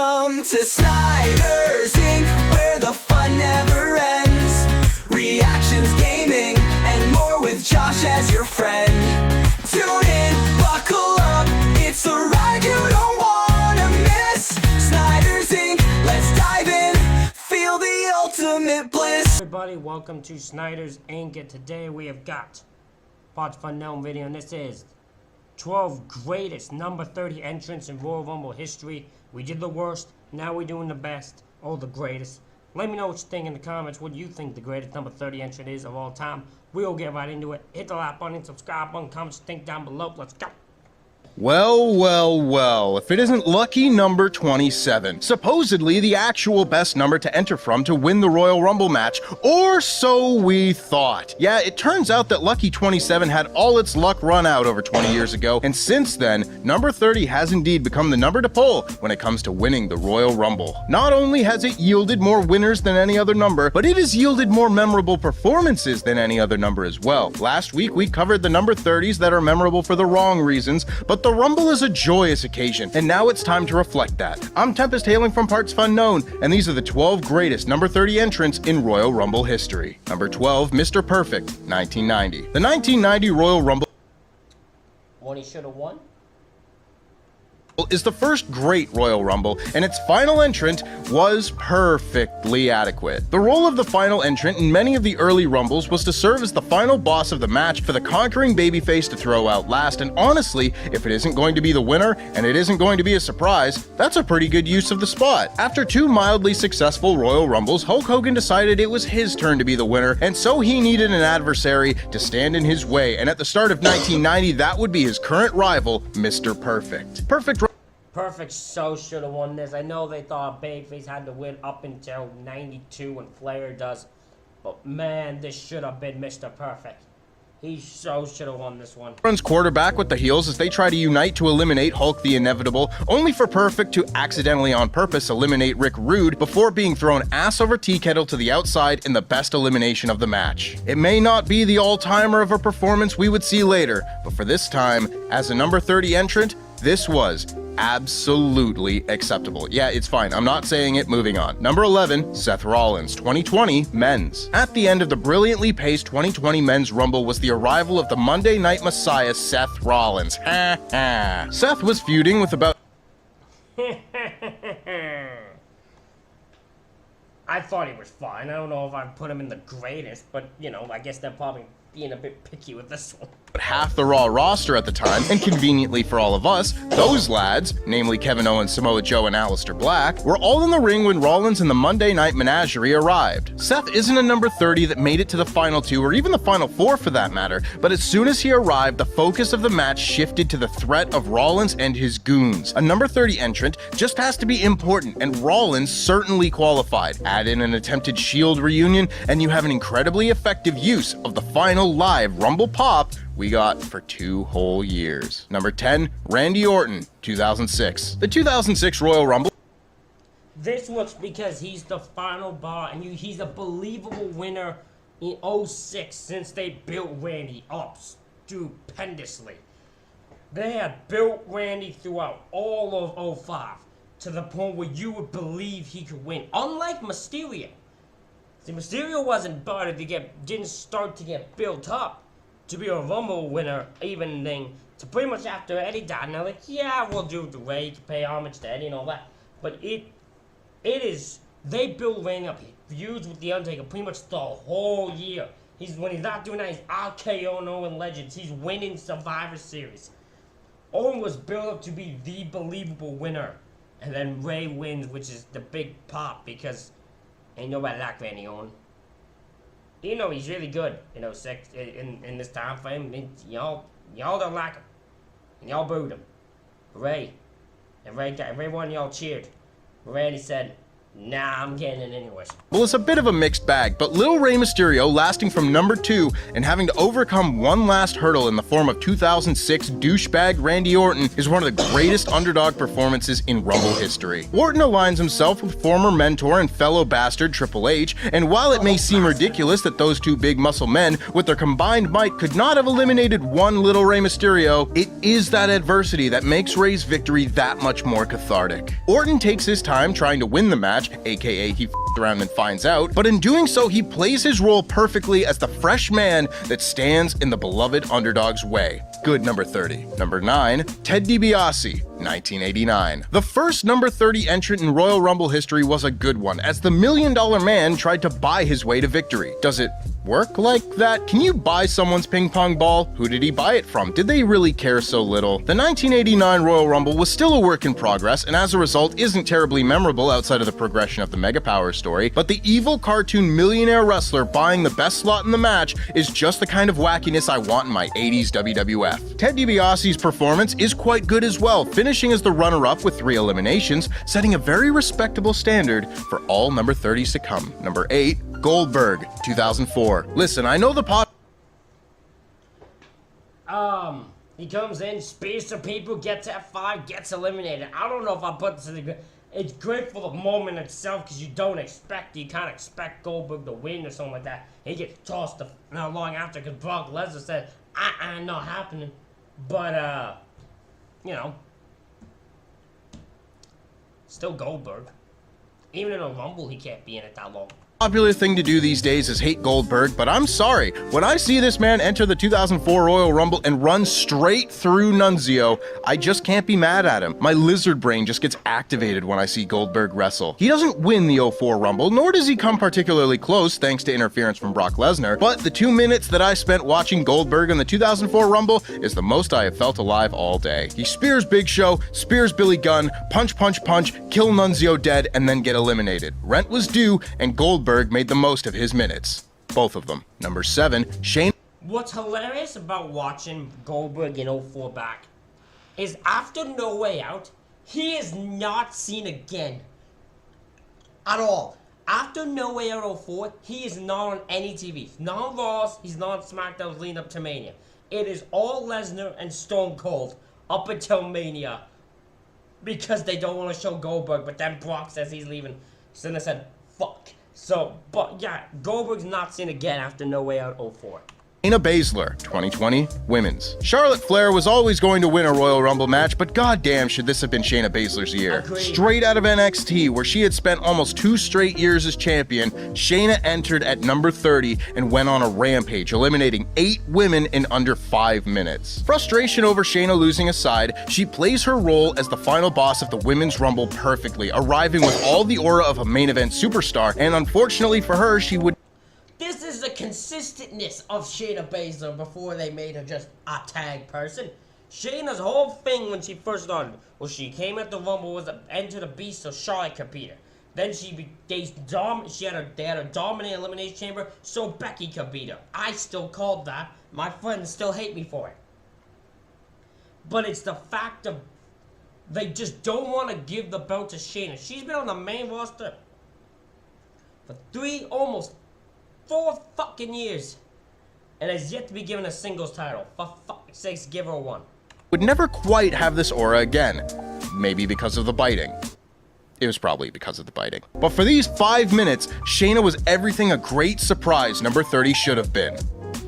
Welcome to Snyder's Inc., where the fun never ends. Reactions, gaming, and more with Josh as your friend. Tune in, buckle up, it's a ride you don't wanna miss. Snyder's Inc., let's dive in, feel the ultimate bliss. Everybody, welcome to Snyder's Inc. And today we have got Parts of Unknown video, and this is 12 greatest number 30 entrants in Royal Rumble history. We did the worst, now we're doing the best, or the greatest. Let me know what you think in the comments, what you think the greatest number 30 entrant is of all time. We'll get right into it. Hit the like button, subscribe button, comment what you think down below. Let's go. Well, if it isn't lucky number 27, supposedly the actual best number to enter from to win the Royal Rumble match, or so we thought. Yeah, it turns out that lucky 27 had all its luck run out over 20 years ago, and since then, number 30 has indeed become the number to pull when it comes to winning the Royal Rumble. Not only has it yielded more winners than any other number, but it has yielded more memorable performances than any other number as well. Last week, we covered the number 30s that are memorable for the wrong reasons, but the Rumble is a joyous occasion, and now it's time to reflect that. I'm Tempest, hailing from Parts of Unknown, and these are the 12 greatest number 30 entrants in Royal Rumble history. Number 12, Mr. Perfect, 1990. The 1990 Royal Rumble What he should have won? is the first great Royal Rumble, and its final entrant was perfectly adequate. The role of the final entrant in many of the early Rumbles was to serve as the final boss of the match for the conquering babyface to throw out last, and honestly, if it isn't going to be the winner, and it isn't going to be a surprise, that's a pretty good use of the spot. After two mildly successful Royal Rumbles, Hulk Hogan decided it was his turn to be the winner, and so he needed an adversary to stand in his way, and at the start of 1990, that would be his current rival, Mr. Perfect. Perfect so should have won this. I know they thought Babyface had to win up until 92 when Flair does, but man, this should have been Mr. Perfect. He so should have won this one. Runs quarterback with the heels as they try to unite to eliminate Hulk the Inevitable, only for Perfect to accidentally on purpose eliminate Rick Rude before being thrown ass over tea kettle to the outside in the best elimination of the match. It may not be the all-timer of a performance we would see later, but for this time, as a number 30 entrant, this was absolutely acceptable. Yeah, it's fine. I'm not saying it. Moving on. Number 11, Seth Rollins, 2020 Men's. At the end of the brilliantly paced 2020 Men's Rumble was the arrival of the Monday Night Messiah, Seth Rollins. Seth was feuding with about I thought he was fine. I don't know if I'd put him in the greatest, but, you know, I guess they're probably being a bit picky with this one. half the Raw roster at the time, and conveniently for all of us, those lads, namely Kevin Owens, Samoa Joe, and Aleister Black, were all in the ring when Rollins and the Monday Night Menagerie arrived. Seth isn't a number 30 that made it to the final two, or even the final four for that matter, but as soon as he arrived, the focus of the match shifted to the threat of Rollins and his goons. A number 30 entrant just has to be important, and Rollins certainly qualified. Add in an attempted Shield reunion, and you have an incredibly effective use of the final live Rumble pop we got for 2 whole years. Number 10, Randy Orton, 2006. The 2006 Royal Rumble. This works because he's the final bar, and he's a believable winner in 06 since they built Randy up stupendously. They had built Randy throughout all of 05 to the point where you would believe he could win. Unlike Mysterio. See, Mysterio wasn't started to didn't start to get built up to be a Rumble winner, even then, to pretty much after Eddie died. And they're like, yeah, we'll do the Ray to pay homage to Eddie and all that. But they built Randy up. He feuds with The Undertaker pretty much the whole year. When he's not doing that, he's RKO Owen Legends. He's winning Survivor Series. Owen was built up to be the believable winner. And then Ray wins, which is the big pop, because ain't nobody like Randy Orton. You know he's really good, in this time frame. Y'all don't like him, and y'all booed him. Ray, and Ray one of y'all cheered. Randy said, Nah, I'm getting it anyways. Well, it's a bit of a mixed bag, but Little Rey Mysterio lasting from number 2 and having to overcome one last hurdle in the form of 2006 douchebag Randy Orton is one of the greatest underdog performances in Rumble history. Orton aligns himself with former mentor and fellow bastard Triple H, and while it may seem ridiculous that those two big muscle men with their combined might could not have eliminated one Little Rey Mysterio, it is that adversity that makes Rey's victory that much more cathartic. Orton takes his time trying to win the match, aka he f***ed around and finds out, but in doing so he plays his role perfectly as the fresh man that stands in the beloved underdog's way. Good number 30. Number 9, Ted DiBiase, 1989. The first number 30 entrant in Royal Rumble history was a good one, as the $1 Million Man tried to buy his way to victory. Does it work like that? Can you buy someone's ping pong ball? Who did he buy it from? Did they really care so little? The 1989 Royal Rumble was still a work in progress, and as a result isn't terribly memorable outside of the progression of the Mega Power story, but the evil cartoon millionaire wrestler buying the best slot in the match is just the kind of wackiness I want in my 80s WWF. Ted DiBiase's performance is quite good as well, finishing as the runner-up with 3 eliminations, setting a very respectable standard for all number 30s to come. Number 8, Goldberg, 2004. Listen, I know the He comes in, spears some people, gets F5, gets eliminated. I don't know if I put this in the good. It's great for the moment itself because you can't expect Goldberg to win or something like that. He gets tossed not long after because Brock Lesnar said, not happening. But, you know, still Goldberg. Even in a Rumble, he can't be in it that long. popular thing to do these days is hate Goldberg, but I'm sorry. When I see this man enter the 2004 Royal Rumble and run straight through Nunzio, I just can't be mad at him. My lizard brain just gets activated when I see Goldberg wrestle. He doesn't win the 04 Rumble, nor does he come particularly close thanks to interference from Brock Lesnar, but the 2 minutes that I spent watching Goldberg in the 2004 Rumble is the most I have felt alive all day. He spears Big Show, spears Billy Gunn, punch, kill Nunzio dead, and then get eliminated. Rent was due, and Goldberg made the most of his minutes. Both of them. Number 7, Shane. What's hilarious about watching Goldberg in 04 back is after No Way Out, he is not seen again. At all. After No Way Out 04, he is not on any TV. He's not on Raw, he's not on SmackDown leading up to Mania. It is all Lesnar and Stone Cold up until Mania. Because they don't want to show Goldberg, but then Brock says he's leaving. So they said, fuck. So, but yeah, Goldberg's not seen again after No Way Out 04. Shayna Baszler, 2020, Women's. Charlotte Flair was always going to win a Royal Rumble match, but goddamn should this have been Shayna Baszler's year. Agreed. Straight out of NXT, where she had spent almost 2 straight years as champion, Shayna entered at number 30 and went on a rampage, eliminating 8 women in under 5 minutes. Frustration over Shayna losing aside, she plays her role as the final boss of the Women's Rumble perfectly, arriving with all the aura of a main event superstar, and unfortunately for her, she would. This is the consistentness of Shayna Baszler before they made her just a tag person. Shayna's whole thing when she first started was she came at the Rumble was to enter the Beast so Charlotte could beat her. Then they had a dominant elimination chamber so Becky could beat her. I still called that. My friends still hate me for it. But it's the fact of they just don't want to give the belt to Shayna. She's been on the main roster for almost 4 fucking years and has yet to be given a singles title. For fuck's sakes, give her one. Would never quite have this aura again. Maybe because of the biting. It was probably because of the biting. But for these 5 minutes, Shayna was everything a great surprise number 30 should have been.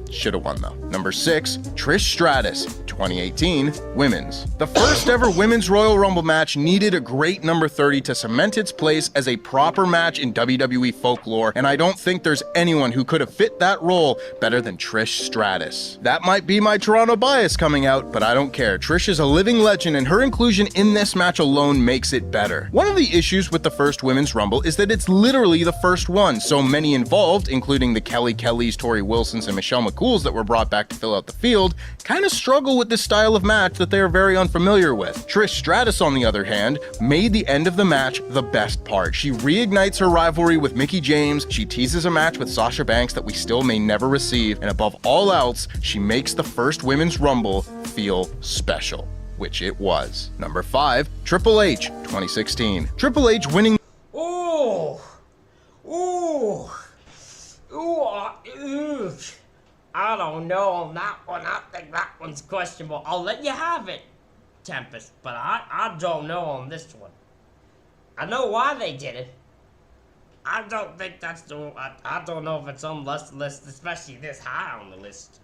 Should have won though. Number 6, Trish Stratus, 2018, Women's. The first ever Women's Royal Rumble match needed a great number 30 to cement its place as a proper match in WWE folklore, and I don't think there's anyone who could have fit that role better than Trish Stratus. That might be my Toronto bias coming out, but I don't care. Trish is a living legend, and her inclusion in this match alone makes it better. One of the issues with the first Women's Rumble is that it's literally the first one, so many involved, including the Kelly Kellys, Tori Wilsons, and Michelle McCool that were brought back to fill out the field, kind of struggle with this style of match that they are very unfamiliar with. Trish Stratus, on the other hand, made the end of the match the best part. She reignites her rivalry with Mickie James, she teases a match with Sasha Banks that we still may never receive, and above all else, she makes the first Women's Rumble feel special, which it was. Number 5, Triple H, 2016. Triple H winning. Oh! I don't know on that one. I think that one's questionable. I'll let you have it, Tempest, but I don't know on this one. I know why they did it. I don't think that's the... I don't know if it's on the list, especially this high on the list.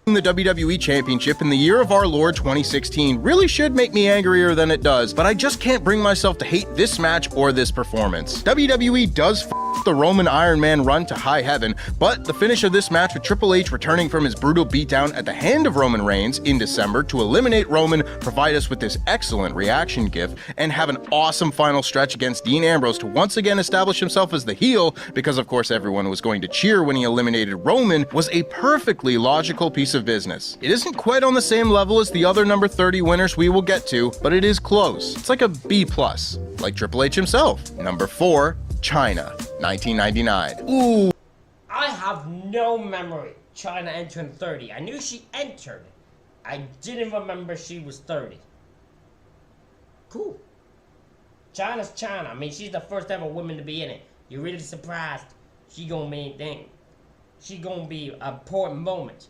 The WWE Championship in the year of our Lord 2016 really should make me angrier than it does, but I just can't bring myself to hate this match or this performance. WWE does the Roman Iron Man run to high heaven, but the finish of this match with Triple H returning from his brutal beatdown at the hand of Roman Reigns in December to eliminate Roman, provide us with this excellent reaction gif, and have an awesome final stretch against Dean Ambrose to once again establish himself as the heel, because of course everyone was going to cheer when he eliminated Roman, was a perfectly logical piece of business. It isn't quite on the same level as the other number 30 winners we will get to, but it is close. It's like a B+, like Triple H himself. Number 4, China, 1999. Ooh. I have no memory China entering 30. I knew she entered. I didn't remember she was 30. Cool. China's China. I mean, she's the first ever woman to be in it. You're really surprised she gonna be a thing. She gonna be an important moment.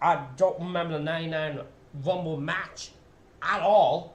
I don't remember the 99 Rumble match at all.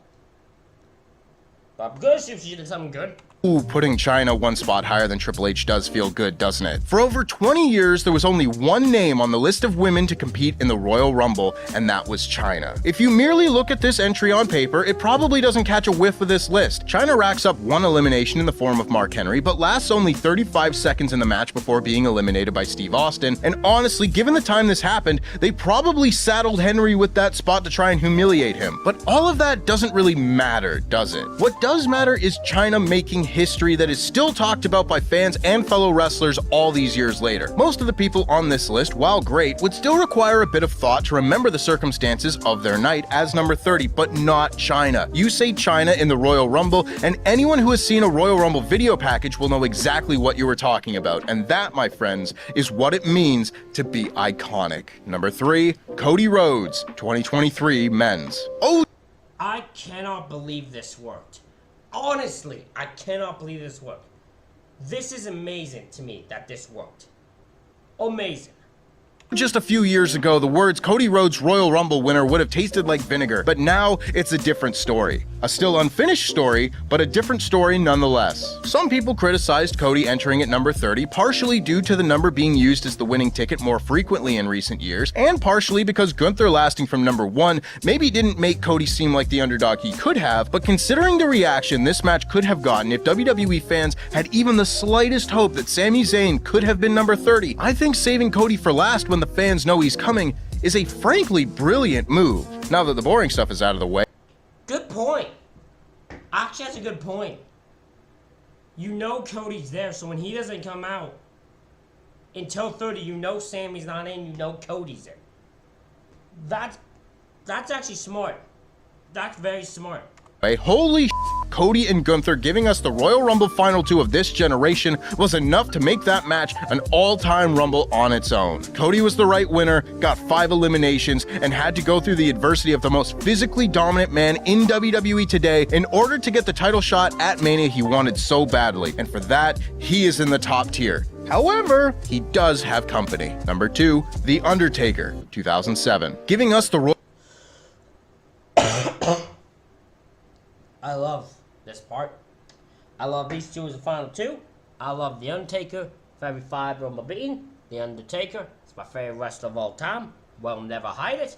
But I'm good if she did something good. Ooh, putting China one spot higher than Triple H does feel good, doesn't it? For over 20 years, there was only one name on the list of women to compete in the Royal Rumble, and that was China. If you merely look at this entry on paper, it probably doesn't catch a whiff of this list. China racks up one elimination in the form of Mark Henry, but lasts only 35 seconds in the match before being eliminated by Steve Austin, and honestly, given the time this happened, they probably saddled Henry with that spot to try and humiliate him. But all of that doesn't really matter, does it? What does matter is China making history that is still talked about by fans and fellow wrestlers all these years later. Most of the people on this list, while great, would still require a bit of thought to remember the circumstances of their night as number 30, but not China. You say China in the Royal Rumble, and anyone who has seen a Royal Rumble video package will know exactly what you were talking about, and that, my friends, is what it means to be iconic. Number 3, Cody Rhodes, 2023 Men's. Oh! I cannot believe this worked. Honestly, I cannot believe this worked. This is amazing to me that this worked. Amazing. Just a few years ago, the words Cody Rhodes Royal Rumble winner would have tasted like vinegar, but now it's a different story. A still unfinished story, but a different story nonetheless. Some people criticized Cody entering at number 30, partially due to the number being used as the winning ticket more frequently in recent years, and partially because Gunther lasting from number 1 maybe didn't make Cody seem like the underdog he could have, but considering the reaction this match could have gotten if WWE fans had even the slightest hope that Sami Zayn could have been number 30, I think saving Cody for last when the fans know he's coming is a frankly brilliant move, now that the boring stuff is out of the way. Good point. Actually, that's a good point. You know Cody's there, so when he doesn't come out until 30, you know Sammy's not in, you know Cody's in. That's actually smart. That's very smart. Holy Cody and Gunther giving us the Royal Rumble Final 2 of this generation was enough to make that match an all-time Rumble on its own. Cody was the right winner, got 5 eliminations, and had to go through the adversity of the most physically dominant man in WWE today in order to get the title shot at Mania he wanted so badly, and for that, he is in the top tier. However, he does have company. Number 2, The Undertaker, 2007, giving us the Royal I love this part. I love these two as the final 2. I love The Undertaker for every 5 Rumble beaten. The Undertaker is my favorite wrestler of all time. Will never hide it.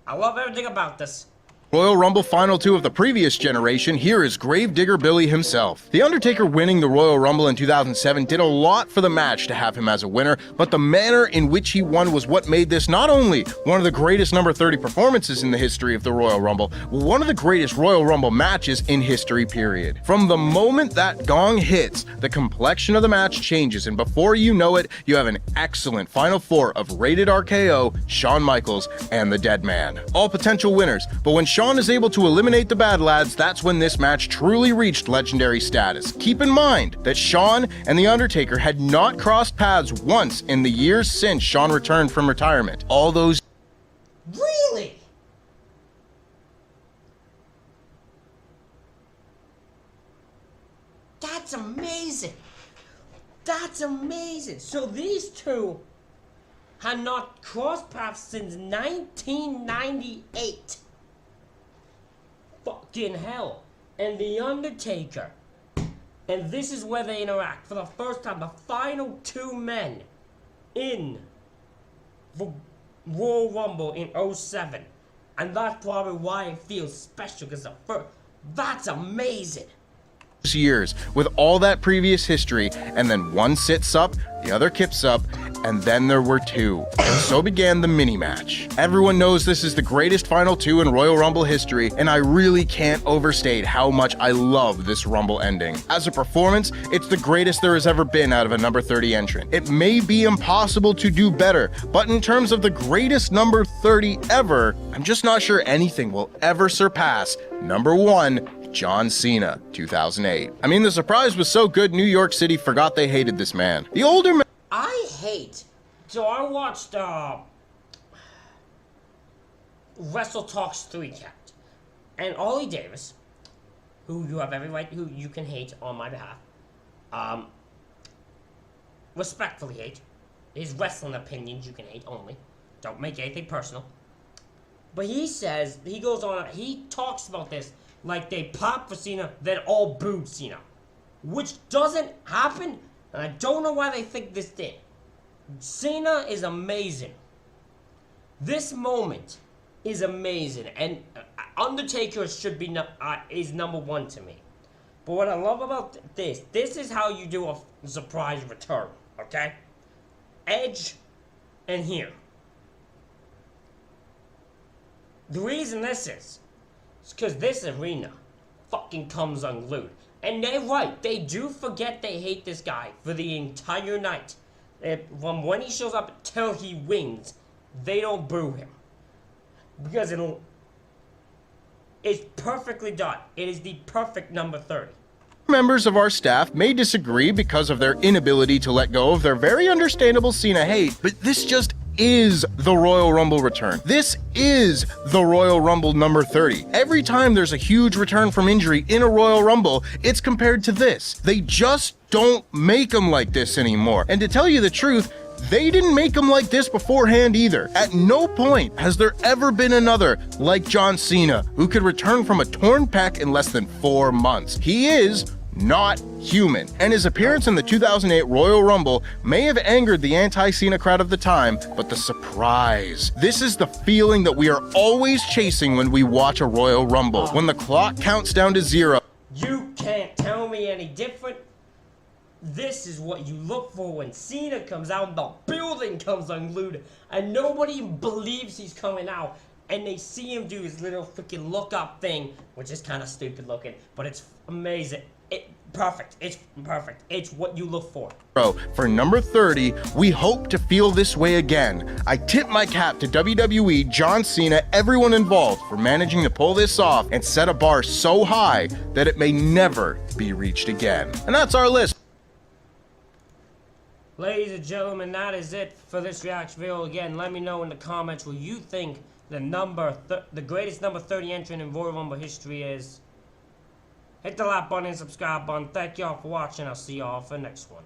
I love everything about this. Royal Rumble Final 2 of the previous generation. Here is Gravedigger Billy himself. The Undertaker winning the Royal Rumble in 2007 did a lot for the match to have him as a winner, but the manner in which he won was what made this not only one of the greatest number 30 performances in the history of the Royal Rumble, but one of the greatest Royal Rumble matches in history, period. From the moment that gong hits, the complexion of the match changes, and before you know it, you have an excellent Final 4 of Rated RKO, Shawn Michaels, and the Dead Man. All potential winners, but when Shawn is able to eliminate the Bad Lads, that's when this match truly reached legendary status. Keep in mind that Shawn and The Undertaker had not crossed paths once in the years since Shawn returned from retirement. All those... Really? That's amazing. That's amazing. So these two had not crossed paths since 1998. Fucking hell. And The Undertaker. And this is where they interact. For the first time, the final two men in the Royal Rumble in 07. And that's probably why it feels special, because that's amazing. Years with all that previous history, and then one sits up, the other kips up, and then there were two. And so began the mini match. Everyone knows this is the greatest final two in Royal Rumble history, and I really can't overstate how much I love this Rumble ending. As a performance, it's the greatest there has ever been out of a number 30 entrant. It may be impossible to do better, but in terms of the greatest number 30 ever, I'm just not sure anything will ever surpass number 1, John Cena, 2008. I mean, the surprise was so good, New York City forgot they hated this man. The older man. So I watched Wrestle Talks 3 Count, and Ollie Davis, who you have every right, who you can hate on my behalf, respectfully hate. His wrestling opinions you can hate only. Don't make anything personal. But he says, he goes on, he talks about this like they popped for Cena, then all booed Cena. Which doesn't happen, and I don't know why they think this did. Cena is amazing. This moment is amazing, and Undertaker should be is number 1 to me. But what I love about this is how you do a surprise return, okay? Edge and here. The reason this is because this arena fucking comes unglued. And they're right, they do forget they hate this guy for the entire night. From when he shows up till he wins, they don't boo him. Because it's perfectly done. It is the perfect number 30. Members of our staff may disagree because of their inability to let go of their very understandable Cena hate, but this just is the Royal Rumble return. This is the Royal Rumble number 30. Every time there's a huge return from injury in a Royal Rumble, it's compared to this. They just don't make them like this anymore. And to tell you the truth, they didn't make them like this beforehand either. At no point has there ever been another like John Cena who could return from a torn pec in less than 4 months. He is not human, and his appearance in the 2008 Royal Rumble may have angered the anti-Cena crowd of the time, but the surprise. This is the feeling that we are always chasing when we watch a Royal Rumble. When the clock counts down to 0. You can't tell me any different. This is what you look for when Cena comes out and the building comes unglued and nobody believes he's coming out, and they see him do his little freaking look up thing, which is kind of stupid looking, but it's amazing. Perfect. It's perfect. It's what you look for. For number 30, we hope to feel this way again. I tip my cap to WWE, John Cena, everyone involved for managing to pull this off and set a bar so high that it may never be reached again. And that's our list. Ladies and gentlemen, that is it for this reaction video. Again, let me know in the comments what you think the greatest number 30 entrant in Royal Rumble history is. Hit the like button and subscribe button. Thank y'all for watching. I'll see y'all for the next one.